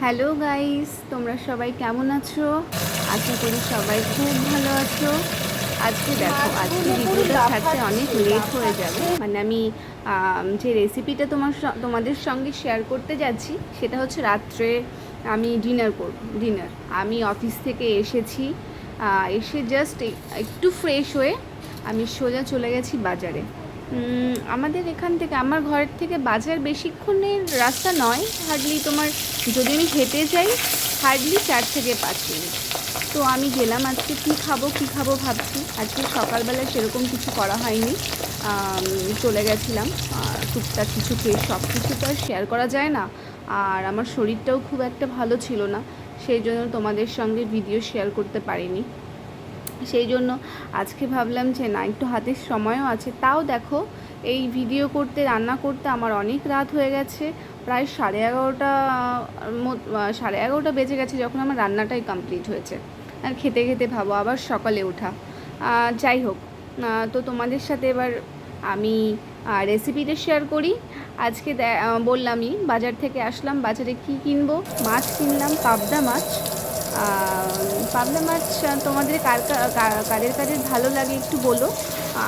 Hello guys, তোমরা সবাই কেমন আছো? আশা করি সবাই খুব ভালো আছো। আজকে দেখো, আজকে ভিডিওটা ছাড়তে অনেক লেট হয়ে যাবে। মানে আমি যে রেসিপিটা তোমাদের সঙ্গে শেয়ার করতে যাচ্ছি সেটা হচ্ছে রাত্রে আমি ডিনার করব। আমি অফিস থেকে এসেছি, এসে জাস্ট একটু ফ্রেশ হয়ে আমি সোজা চলে গেছি বাজারে। আমাদের এখান থেকে, আমার ঘর থেকে বাজার বেশিক্ষণের রাস্তা নয়, হার্ডলি তোমার, যদি আমি হেঁটে যাই হার্ডলি 4 থেকে 5 মিনিট। তো আমি গেলাম, আজকে কী খাবো ভাবছি। আজকে সকালবেলা সেরকম কিছু করা হয়নি, চলে গেছিলাম টুকটাক কিছু খেয়ে। সব কিছু তো আর শেয়ার করা যায় না, আর আমার শরীরটাও খুব একটা ভালো ছিল না, সেই জন্য তোমাদের সঙ্গে ভিডিও শেয়ার করতে পারিনি। সেই জন্য আজকে ভাবলাম যে না, একটু হাতের সময়ও আছে। তাও দেখো, এই ভিডিও করতে, রান্না করতে আমার অনেক রাত হয়ে গেছে। প্রায় 11:30 বেজে গেছে যখন আমার রান্নাটাই কমপ্লিট হয়েছে। আর খেতে খেতে ভাবো আবার সকালে ওঠা। যাই হোক, তো তোমাদের সাথে এবার আমি রেসিপিটা শেয়ার করি। আজকে বললামই বাজার থেকে আসলাম। বাজারে কি কিনবো? মাছ কিনলাম, পাবদা মাছ। পাবদা মাছ তোমাদের কাদের ভালো লাগে একটু বলো।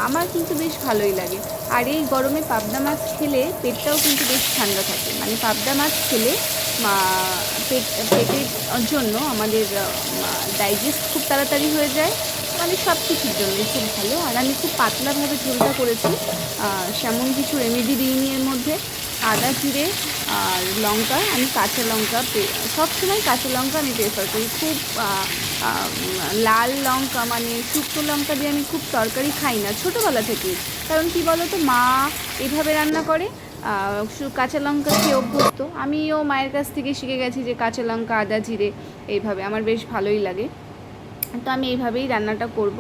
আমার কিন্তু বেশ ভালোই লাগে। আর এই গরমে পাবদা মাছ খেলে পেটটাও কিন্তু বেশ ঠান্ডা থাকে। মানে পাবদা মাছ খেলে পেটের জন্য আমাদের ডাইজেস্ট খুব তাড়াতাড়ি হয়ে যায়। মানে সব কিছুর জন্যই খুব ভালো। আর আমি খুব পাতলাভাবে ঝোলটা করেছি, সেমন কিছু রেমেডি দিইনি এর মধ্যে। আদা, জিরে আর লঙ্কা, আমি কাঁচা লঙ্কা সবসময় কাঁচা লঙ্কা আমি প্রেফার করি। খুব লাল লঙ্কা, মানে শুকনো লঙ্কা দিয়ে আমি খুব তরকারি খাই না ছোটোবেলা থেকেই। কারণ কী বলো তো, মা এভাবে রান্না করে, কাঁচা লঙ্কা খেয়ে অভ্যস্ত। আমিও মায়ের কাছ থেকে শিখে গেছি যে কাঁচা লঙ্কা, আদা, জিরে এইভাবে আমার বেশ ভালোই লাগে। তো আমি এইভাবেই রান্নাটা করব।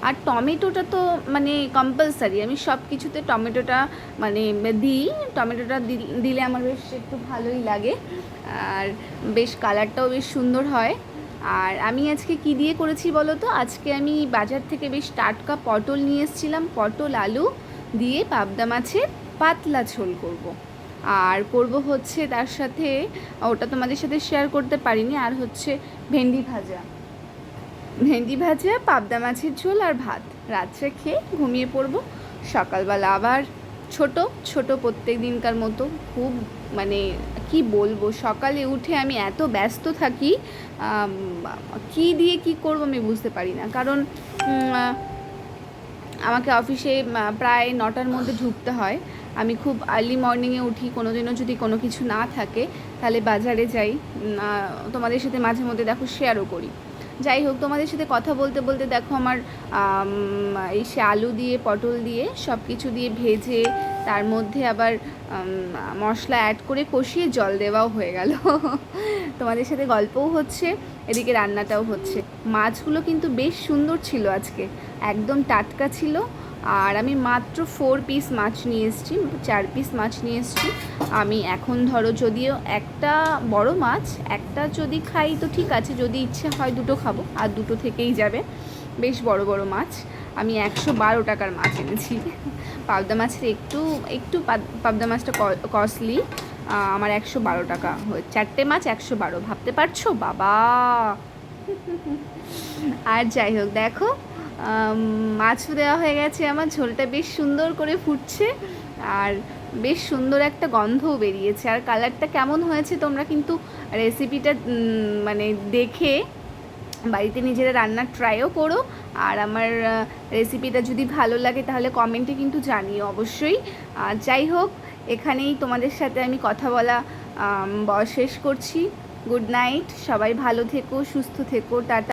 আর টমেটোটা তো মানে কম্পালসারি, আমি সব কিছুতে টমেটোটা মানে দিই। টমেটোটা দিলে আমার বেশ একটু ভালোই লাগে, আর বেশ কালারটাও বেশ সুন্দর হয়। আর আমি আজকে কি দিয়ে করেছি বলো তো? আজকে আমি বাজার থেকে বেশ টাটকা পটল নিয়ে এসেছিলাম। পটল আলু দিয়ে পাবদা মাছের পাতলা ঝোল করব। আর করব হচ্ছে তার সাথে, ওটা তোমাদের সাথে শেয়ার করতে পারিনি, আর হচ্ছে ভেন্ডি ভাজা, পাবদা মাছের ঝোল আর ভাত। রাত্রে খেয়ে ঘুমিয়ে পড়ব। সকালবেলা আবার ছোট প্রত্যেক দিনকার মতো। খুব মানে কি বলবো, সকালে উঠে আমি এত ব্যস্ত থাকি, কি দিয়ে কি করব আমি বুঝতে পারি না। কারণ আমাকে অফিসে প্রায় 9টার মধ্যে ঢুকতে হয়। আমি খুব আর্লি মর্নিংয়ে উঠি। কোনো দিনও যদি কোনো কিছু না থাকে তাহলে বাজারে যাই। তোমাদের সাথে মাঝে মধ্যে দেখো শেয়ারও করি। যাই হোক, তোমাদের সাথে কথা বলতে বলতে দেখো আমার এই সে আলু দিয়ে, পটল দিয়ে, সব কিছু দিয়ে ভেজে তার মধ্যে আবার মশলা অ্যাড করে কষিয়ে জল দেওয়াও হয়ে গেল। তোমাদের সাথে গল্পও হচ্ছে, এদিকে রান্নাটাও হচ্ছে। মাছগুলো কিন্তু বেশ সুন্দর ছিল আজকে, একদম টাটকা ছিল। আর আমি মাত্র 4 পিস মাছ নিয়ে এসেছি, 4 পিস মাছ নিয়ে এসেছি। আমি এখন ধরো, যদিও একটা বড় মাছ, একটা যদি খাই তো ঠিক আছে, যদি ইচ্ছে হয় দুটো খাবো, আর দুটো থেকেই যাবে। বেশ বড় বড় মাছ। আমি 112 টাকার মাছ এনেছি। পাবদা মাছের একটু পাবদা মাছটা কস্টলি। আমার 112 টাকা, 4টে মাছ 112, ভাবতে পারছো বাবা। আর যাই হোক, দেখো মাছও দেওয়া হয়ে গেছে আমার। ঝোলটা বেশ সুন্দর করে ফুটছে, আর বেশ সুন্দর একটা গন্ধও বেরিয়েছে। আর কালারটা কেমন হয়েছে তোমরা কিন্তু রেসিপিটা মানে দেখে বাড়িতে নিজেরা রান্নার ট্রাইও করো। আর আমার রেসিপিটা যদি ভালো লাগে তাহলে কমেন্টে কিন্তু জানিও অবশ্যই। যাই হোক, এখানেই তোমাদের সাথে আমি কথা বলা শেষ করছি। গুড নাইট, সবাই ভালো থেকো, সুস্থ থেকো, টাটা।